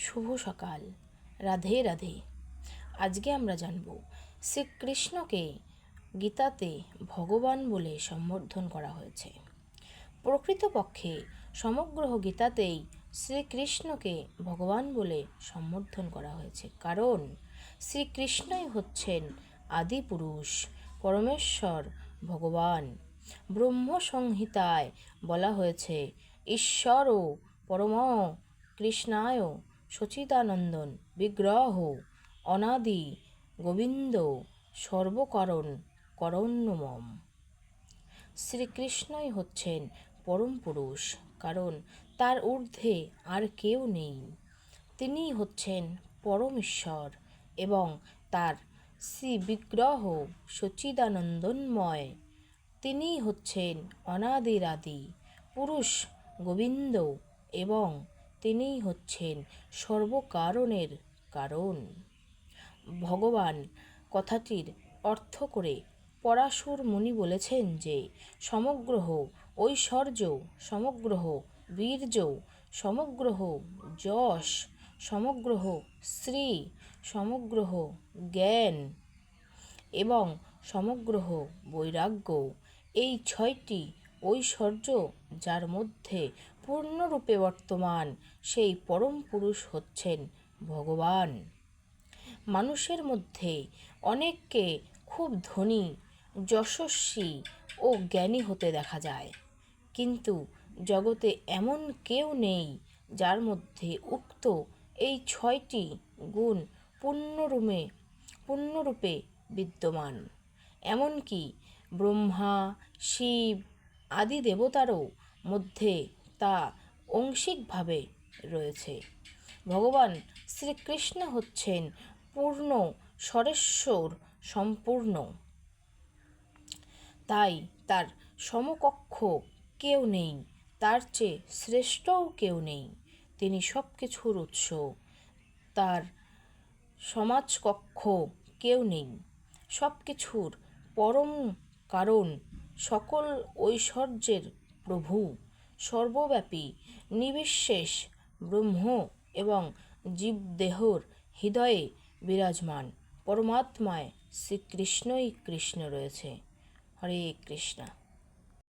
শুভ সকাল। রাধে রাধে। আজকে আমরা জানব শ্রীকৃষ্ণকে গীতাতে ভগবান বলে সম্বোধন করা হয়েছে। প্রকৃতপক্ষে সমগ্র গীতাতেই শ্রীকৃষ্ণকে ভগবান বলে সম্বোধন করা হয়েছে, কারণ শ্রীকৃষ্ণই হচ্ছেন আদিপুরুষ, পরমেশ্বর ভগবান। ব্রহ্ম সংহিতায় বলা হয়েছে, ঈশ্বর পরম কৃষ্ণায় সচিদানন্দন বিগ্রহ অনাদি গোবিন্দ সর্বকারণ করণ্যমম। শ্রীকৃষ্ণই হচ্ছেন পরম পুরুষ, কারণ তার ঊর্ধ্বে আর কেউ নেই। তিনিই হচ্ছেন পরম ঈশ্বর এবং তার শ্রী বিগ্রহ সচ্চিদানন্দময়। তিনিই হচ্ছেন অনাদিরাদি পুরুষ গোবিন্দ এবং তিনিই হচ্ছেন সর্বকারণের কারণ। ভগবান কথাটির অর্থ করে পরাশর মুনি বলেছেন যে সমগ্র ঐশ্বর্য, সমগ্র বীর্য, সমগ্র যশ, সমগ্র শ্রী, সমগ্র জ্ঞান এবং সমগ্র বৈরাগ্য, এই 6টি ঐশ্বর্য যার মধ্যে পূর্ণরূপে বর্তমান, সেই পরম পুরুষ হচ্ছেন ভগবান। মানুষের মধ্যে অনেককে খুব ধনী, যশস্বী ও জ্ঞানী হতে দেখা যায়, কিন্তু জগতে এমন কেউ নেই যার মধ্যে উক্ত এই 6টি গুণ পূর্ণরূপে বিদ্যমান। এমনকি ব্রহ্মা, শিব আদি দেবতারও মধ্যে তা আংশিকভাবে রয়েছে। ভগবান শ্রীকৃষ্ণ হচ্ছেন পূর্ণ সরেশ্বর সম্পূর্ণ, তাই তার সমকক্ষ কেউ নেই, তার চেয়ে শ্রেষ্ঠও কেউ নেই। তিনি সব কিছুর উৎস, তার সমাজকক্ষ কেউ নেই। সব কিছুর পরম কারণ, সকল ঐশ্বর্যের প্রভু, সর্বব্যাপী নির্বিশেষ ব্রহ্ম এবং জীবদেহর হৃদয়ে বিরাজমান পরমাত্মায় শ্রীকৃষ্ণই কৃষ্ণ রয়েছে। হরে কৃষ্ণ।